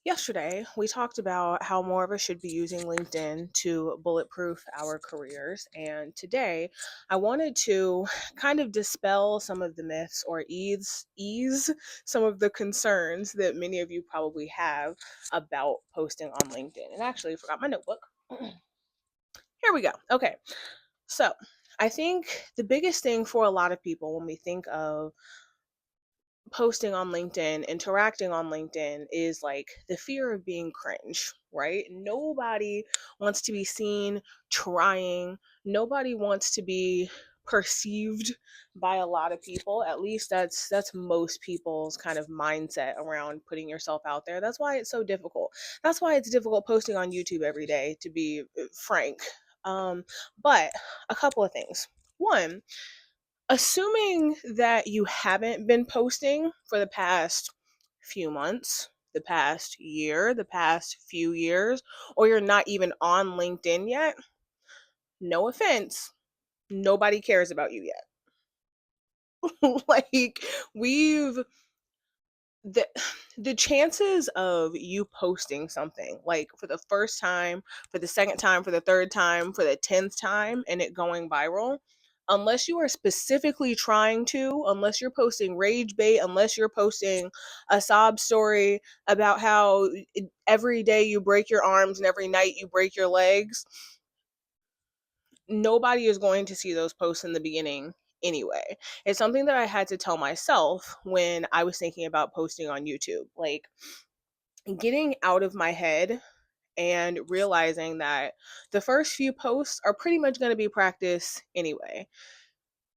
Yesterday, we talked about how more of us should be using LinkedIn to bulletproof our careers. And today, I wanted to kind of dispel some of the myths or ease some of the concerns that many of you probably have about posting on LinkedIn. And actually, I forgot my notebook. Here we go. Okay. So, I think the biggest thing for a lot of people when we think of posting on LinkedIn, interacting on LinkedIn is like the fear of being cringe, right? Nobody wants to be seen trying. Nobody wants to be perceived by a lot of people. At least that's most people's kind of mindset around putting yourself out there. That's why it's so difficult. That's why it's difficult posting on YouTube every day, to be frank. But a couple of things. One, assuming that you haven't been posting for the past few months, the past year, the past few years, or you're not even on LinkedIn yet, no offense, nobody cares about you yet. Like, we've the the chances of you posting something like for the first time, for the second time, for the third time, for the 10th time and it going viral, unless you are specifically trying to, unless you're posting rage bait, unless you're posting a sob story about how every day you break your arms and every night you break your legs, nobody is going to see those posts in the beginning anyway. It's something that I had to tell myself when I was thinking about posting on YouTube. Like, getting out of my head and realizing that the first few posts are pretty much going to be practice anyway.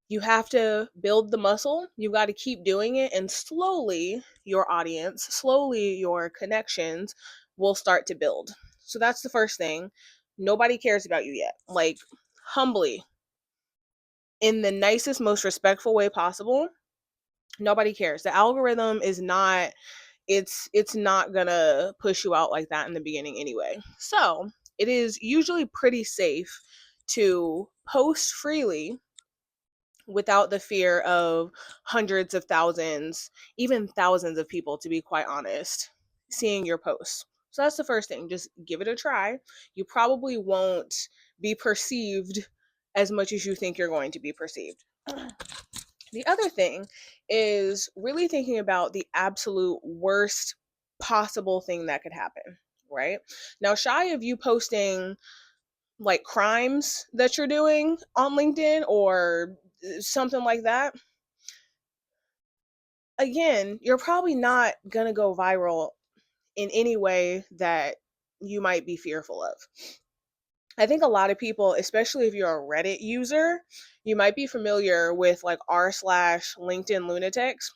You have to build the muscle. You've got to keep doing it, and slowly your audience, slowly your connections will start to build. So that's the first thing. Nobody cares about you yet. Like, humbly, in the nicest, most respectful way possible, nobody cares. The algorithm is not, it's not gonna push you out like that in the beginning anyway. So it is usually pretty safe to post freely without the fear of hundreds of thousands, even thousands of people, to be quite honest, seeing your posts. So that's the first thing. Just give it a try. You probably won't be perceived as much as you think you're going to be perceived. The other thing is really thinking about the absolute worst possible thing that could happen, right? Now, shy of you posting like crimes that you're doing on LinkedIn or something like that, again, you're probably not going to go viral in any way that you might be fearful of. I think a lot of people, especially if you're a Reddit user, you might be familiar with like r slash LinkedIn lunatics.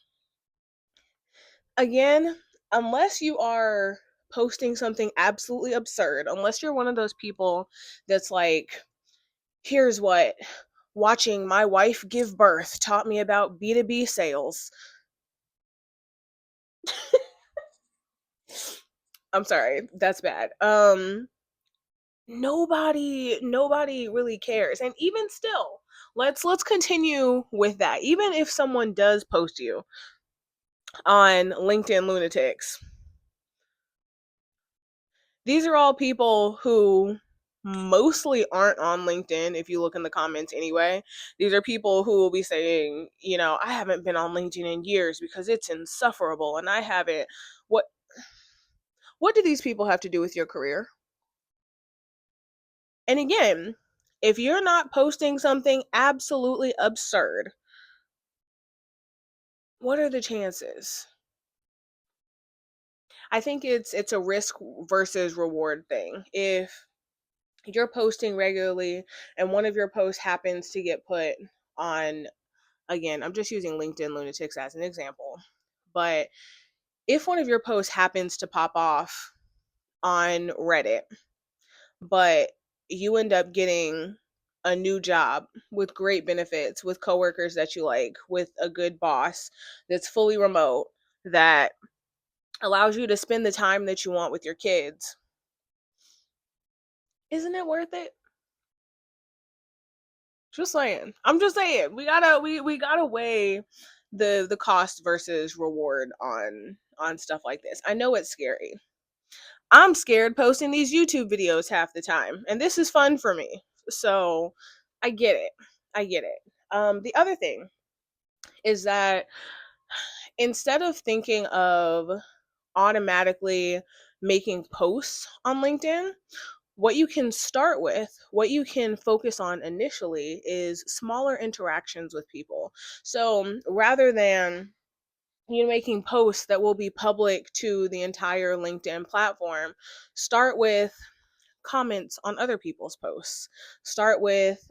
Again, unless you are posting something absolutely absurd, unless you're one of those people that's like, here's what watching my wife give birth taught me about B2B sales. I'm sorry, that's bad. Nobody really cares. And even still, let's continue with that. Even if someone does post you on LinkedIn lunatics, these are all people who mostly aren't on LinkedIn if you look in the comments anyway. These are people who will be saying, I haven't been on LinkedIn in years because it's insufferable and I haven't. What what do these people have to do with your career? And again, if you're not posting something absolutely absurd, what are the chances? I think it's a risk versus reward thing. If you're posting regularly and one of your posts happens to get put on, again, I'm just using LinkedIn lunatics as an example, but if one of your posts happens to pop off on Reddit, but you end up getting a new job with great benefits, with coworkers that you like, with a good boss that's fully remote, that allows you to spend the time that you want with your kids, isn't it worth it? Just saying. I'm just saying. We gotta weigh the cost versus reward on stuff like this. I know it's scary. I'm scared posting these YouTube videos half the time, and this is fun for me. So I get it. I get it. The other thing is that instead of thinking of automatically making posts on LinkedIn, what you can start with, what you can focus on initially is smaller interactions with people. So rather than making posts that will be public to the entire LinkedIn platform, start with comments on other people's posts. Start with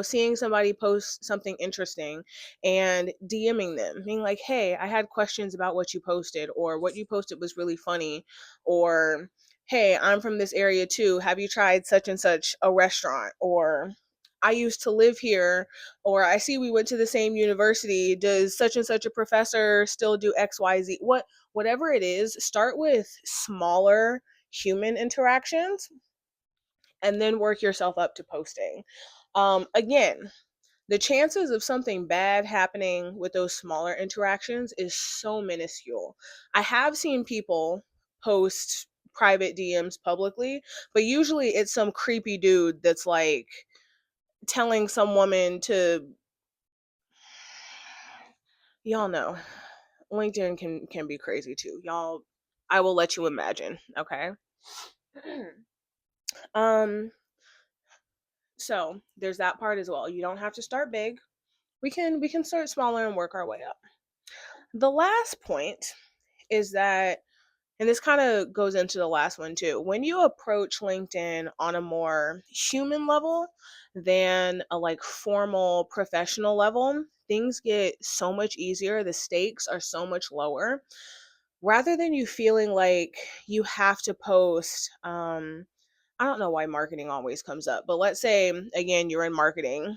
seeing somebody post something interesting and DMing them, being like, "Hey, I had questions about what you posted," or "What you posted was really funny," or "Hey, I'm from this area too. Have you tried such and such a restaurant?" Or "I used to live here," or "I see we went to the same university. Does such and such a professor still do XYZ?" Whatever it is, start with smaller human interactions and then work yourself up to posting. Again, the chances of something bad happening with those smaller interactions is so minuscule. I have seen people post private DMs publicly, but usually it's some creepy dude that's like telling some woman to, y'all know, LinkedIn can be crazy too. Y'all, I will let you imagine, okay? um So there's that part as well. You don't have to start big. We can start smaller and work our way up. The last point is that, and this kind of goes into the last one too, when you approach LinkedIn on a more human level than a like formal professional level, things get so much easier. The stakes are so much lower. Rather than you feeling like you have to post, I don't know why marketing always comes up, but let's say again you're in marketing.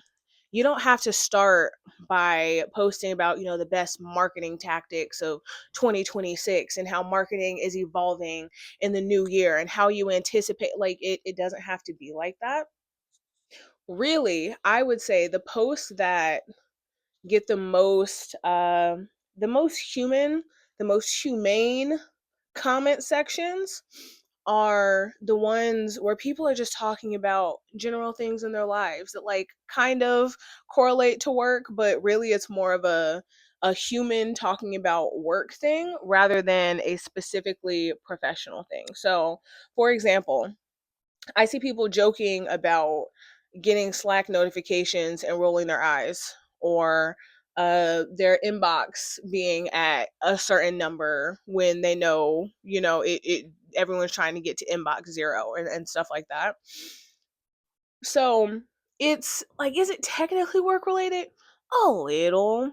You don't have to start by posting about, the best marketing tactics of 2026 and how marketing is evolving in the new year and how you anticipate, like it doesn't have to be like that. Really, I would say the posts that get the most human, the most humane comment sections are the ones where people are just talking about general things in their lives that like kind of correlate to work, but really it's more of a human talking about work thing rather than a specifically professional thing. So, for example, I see people joking about getting Slack notifications and rolling their eyes, or their inbox being at a certain number when they know, everyone's trying to get to inbox zero and stuff like that. So it's like, is it technically work related? A little,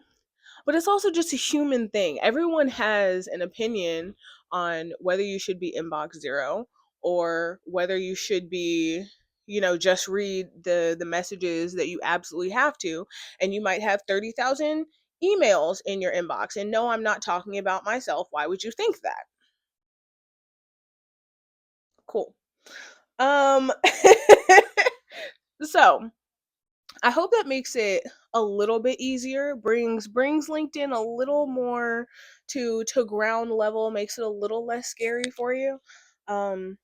but it's also just a human thing. Everyone has an opinion on whether you should be inbox zero or whether you should be, just read the messages that you absolutely have to, and you might have 30,000 emails in your inbox. And no, I'm not talking about myself. Why would you think that? Cool. Um so I hope that makes it a little bit easier, brings LinkedIn a little more to ground level, makes it a little less scary for you. Um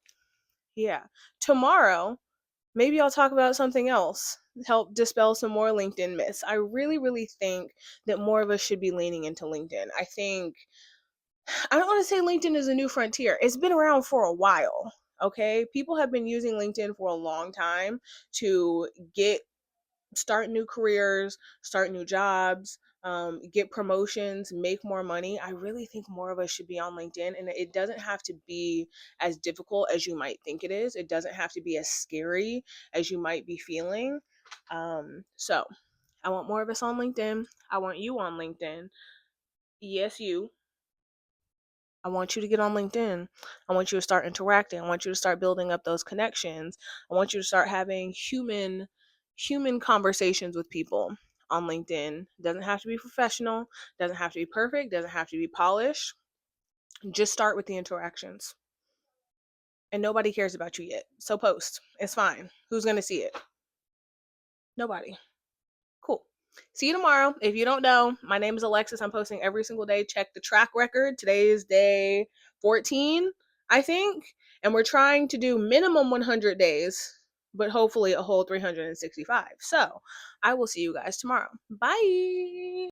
yeah. Tomorrow, maybe I'll talk about something else, help dispel some more LinkedIn myths. I really really think that more of us should be leaning into LinkedIn. I don't want to say LinkedIn is a new frontier. It's been around for a while. Okay? People have been using LinkedIn for a long time to get start new careers, start new jobs, get promotions, make more money. I really think more of us should be on LinkedIn, and it doesn't have to be as difficult as you might think it is. It doesn't have to be as scary as you might be feeling. So I want more of us on LinkedIn. I want you on LinkedIn. Yes, you. I want you to get on LinkedIn. I want you to start interacting. I want you to start building up those connections. I want you to start having human conversations with people on LinkedIn. Doesn't have to be professional, doesn't have to be perfect, doesn't have to be polished. Just start with the interactions. And nobody cares about you yet. So post. It's fine. Who's going to see it? Nobody. Cool. See you tomorrow. If you don't know, my name is Alexis. I'm posting every single day. Check the track record. Today is day 14. I think, and we're trying to do minimum 100 days, but hopefully a whole 365. So I will see you guys tomorrow. Bye.